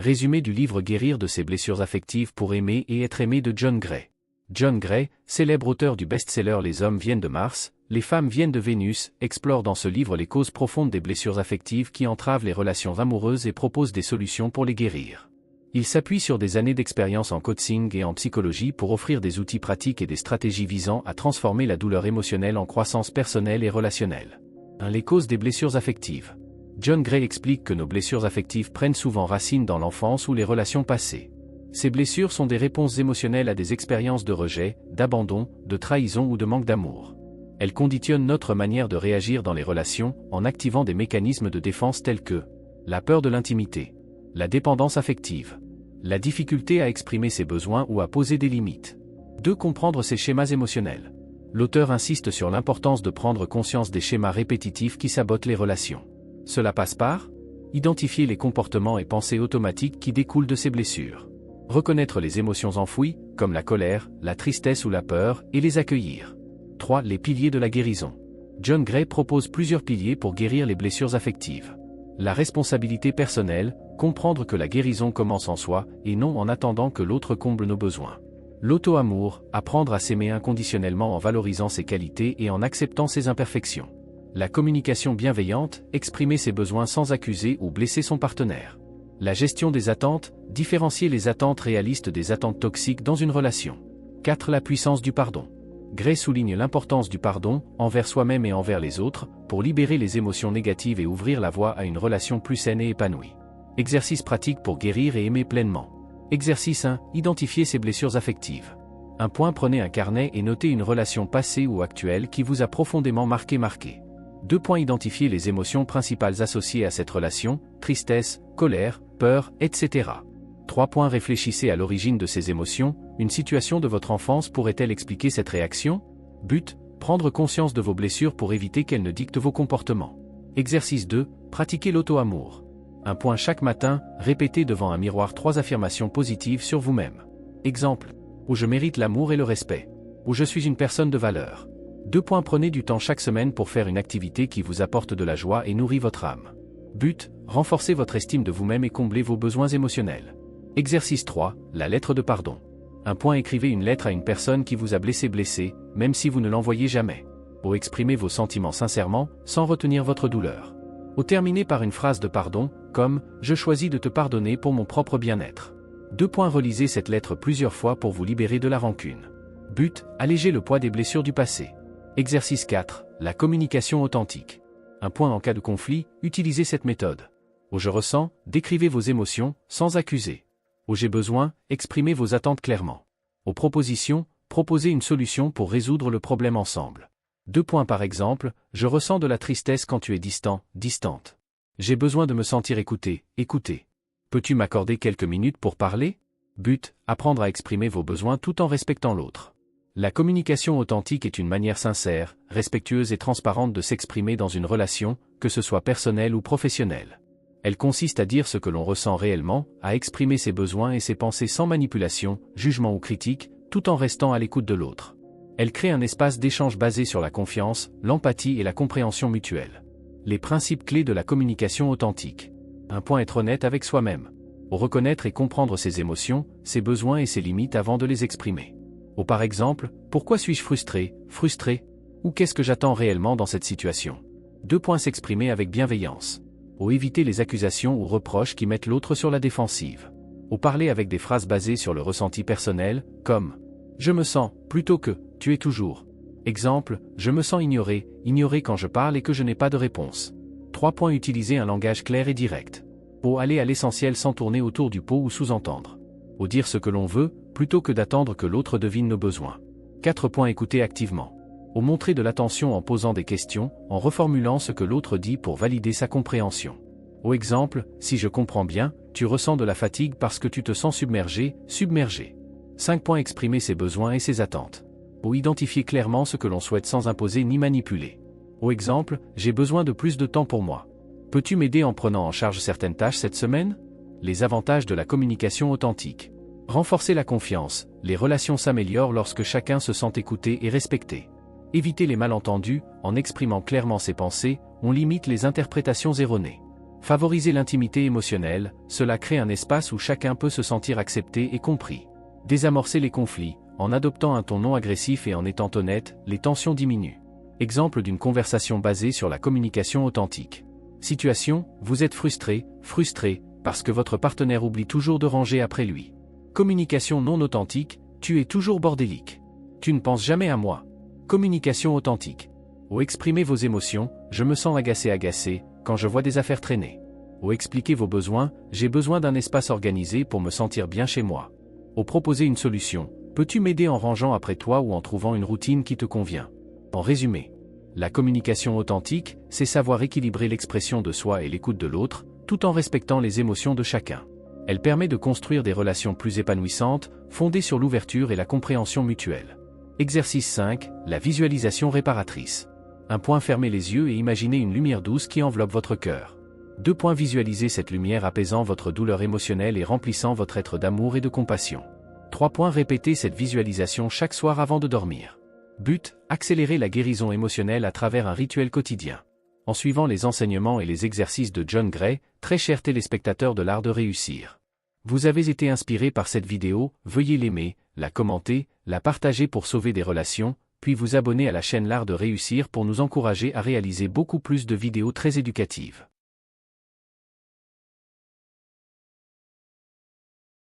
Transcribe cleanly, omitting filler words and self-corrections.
Résumé du livre Guérir de ses blessures affectives pour aimer et être aimé de John Gray. John Gray, célèbre auteur du best-seller Les hommes viennent de Mars, les femmes viennent de Vénus, explore dans ce livre les causes profondes des blessures affectives qui entravent les relations amoureuses et propose des solutions pour les guérir. Il s'appuie sur des années d'expérience en coaching et en psychologie pour offrir des outils pratiques et des stratégies visant à transformer la douleur émotionnelle en croissance personnelle et relationnelle. 1. Les causes des blessures affectives. John Gray explique que nos blessures affectives prennent souvent racine dans l'enfance ou les relations passées. Ces blessures sont des réponses émotionnelles à des expériences de rejet, d'abandon, de trahison ou de manque d'amour. Elles conditionnent notre manière de réagir dans les relations en activant des mécanismes de défense tels que la peur de l'intimité, la dépendance affective, la difficulté à exprimer ses besoins ou à poser des limites. 2. Comprendre ces schémas émotionnels. L'auteur insiste sur l'importance de prendre conscience des schémas répétitifs qui sabotent les relations. Cela passe par identifier les comportements et pensées automatiques qui découlent de ces blessures. Reconnaître les émotions enfouies, comme la colère, la tristesse ou la peur, et les accueillir. 3. Les piliers de la guérison. John Gray propose plusieurs piliers pour guérir les blessures affectives. La responsabilité personnelle, comprendre que la guérison commence en soi, et non en attendant que l'autre comble nos besoins. L'auto-amour, apprendre à s'aimer inconditionnellement en valorisant ses qualités et en acceptant ses imperfections. La communication bienveillante, exprimer ses besoins sans accuser ou blesser son partenaire. La gestion des attentes, différencier les attentes réalistes des attentes toxiques dans une relation. 4. La puissance du pardon. Gray souligne l'importance du pardon, envers soi-même et envers les autres, pour libérer les émotions négatives et ouvrir la voie à une relation plus saine et épanouie. Exercice pratique pour guérir et aimer pleinement. Exercice 1. Identifier ses blessures affectives. 1. Prenez un carnet et notez une relation passée ou actuelle qui vous a profondément marqué. 2. Identifier les émotions principales associées à cette relation, tristesse, colère, peur, etc. 3. Réfléchissez à l'origine de ces émotions, une situation de votre enfance pourrait-elle expliquer cette réaction? But, prendre conscience de vos blessures pour éviter qu'elles ne dictent vos comportements. Exercice 2, pratiquez l'auto-amour. Chaque matin, répétez devant un miroir 3 affirmations positives sur vous-même. Exemple, où je mérite l'amour et le respect. Où je suis une personne de valeur. 2. Prenez du temps chaque semaine pour faire une activité qui vous apporte de la joie et nourrit votre âme. But, renforcez votre estime de vous-même et comblez vos besoins émotionnels. Exercice 3, la lettre de pardon. Écrivez une lettre à une personne qui vous a blessé, même si vous ne l'envoyez jamais. Exprimez vos sentiments sincèrement, sans retenir votre douleur. Terminez par une phrase de pardon, comme « Je choisis de te pardonner pour mon propre bien-être ». 2. Relisez cette lettre plusieurs fois pour vous libérer de la rancune. But, alléger le poids des blessures du passé. Exercice 4, la communication authentique. En cas de conflit, utilisez cette méthode. Je ressens, décrivez vos émotions, sans accuser. J'ai besoin, exprimez vos attentes clairement. Propositions, proposez une solution pour résoudre le problème ensemble. 2. Par exemple, je ressens de la tristesse quand tu es distant, distante. J'ai besoin de me sentir écouté, écouté. Peux-tu m'accorder quelques minutes pour parler? But, apprendre à exprimer vos besoins tout en respectant l'autre. La communication authentique est une manière sincère, respectueuse et transparente de s'exprimer dans une relation, que ce soit personnelle ou professionnelle. Elle consiste à dire ce que l'on ressent réellement, à exprimer ses besoins et ses pensées sans manipulation, jugement ou critique, tout en restant à l'écoute de l'autre. Elle crée un espace d'échange basé sur la confiance, l'empathie et la compréhension mutuelle. Les principes clés de la communication authentique. Être honnête avec soi-même. Reconnaître et comprendre ses émotions, ses besoins et ses limites avant de les exprimer. Par exemple, pourquoi suis-je frustré? Ou qu'est-ce que j'attends réellement dans cette situation? 2. S'exprimer avec bienveillance. Éviter les accusations ou reproches qui mettent l'autre sur la défensive. Parler avec des phrases basées sur le ressenti personnel, comme « Je me sens » plutôt que « Tu es toujours ». Exemple, je me sens ignoré quand je parle et que je n'ai pas de réponse. 3. Utiliser un langage clair et direct. Aller à l'essentiel sans tourner autour du pot ou sous-entendre. Dire ce que l'on veut, plutôt que d'attendre que l'autre devine nos besoins. 4. Écouter activement. Montrer de l'attention en posant des questions, en reformulant ce que l'autre dit pour valider sa compréhension. Exemple, si je comprends bien, tu ressens de la fatigue parce que tu te sens submergé. 5. Exprimer ses besoins et ses attentes. Identifier clairement ce que l'on souhaite sans imposer ni manipuler. Exemple, j'ai besoin de plus de temps pour moi. Peux-tu m'aider en prenant en charge certaines tâches cette semaine? Les avantages de la communication authentique. Renforcer la confiance, les relations s'améliorent lorsque chacun se sent écouté et respecté. Éviter les malentendus, en exprimant clairement ses pensées, on limite les interprétations erronées. Favoriser l'intimité émotionnelle, cela crée un espace où chacun peut se sentir accepté et compris. Désamorcer les conflits, en adoptant un ton non agressif et en étant honnête, les tensions diminuent. Exemple d'une conversation basée sur la communication authentique. Situation, vous êtes frustré, parce que votre partenaire oublie toujours de ranger après lui. Communication non authentique, tu es toujours bordélique. Tu ne penses jamais à moi. Communication authentique. Ou exprimez vos émotions, je me sens agacé, quand je vois des affaires traîner. Ou expliquez vos besoins, j'ai besoin d'un espace organisé pour me sentir bien chez moi. Ou proposer une solution, peux-tu m'aider en rangeant après toi ou en trouvant une routine qui te convient. En résumé, la communication authentique, c'est savoir équilibrer l'expression de soi et l'écoute de l'autre, tout en respectant les émotions de chacun. Elle permet de construire des relations plus épanouissantes, fondées sur l'ouverture et la compréhension mutuelle. Exercice 5, la visualisation réparatrice. 1 point, fermez les yeux et imaginez une lumière douce qui enveloppe votre cœur. 2 points, visualisez cette lumière apaisant votre douleur émotionnelle et remplissant votre être d'amour et de compassion. 3 points, répétez cette visualisation chaque soir avant de dormir. But, accélérer la guérison émotionnelle à travers un rituel quotidien. En suivant les enseignements et les exercices de John Gray, très chers téléspectateurs de l'art de réussir. Vous avez été inspiré par cette vidéo, veuillez l'aimer, la commenter, la partager pour sauver des relations, puis vous abonner à la chaîne L'Art de Réussir pour nous encourager à réaliser beaucoup plus de vidéos très éducatives.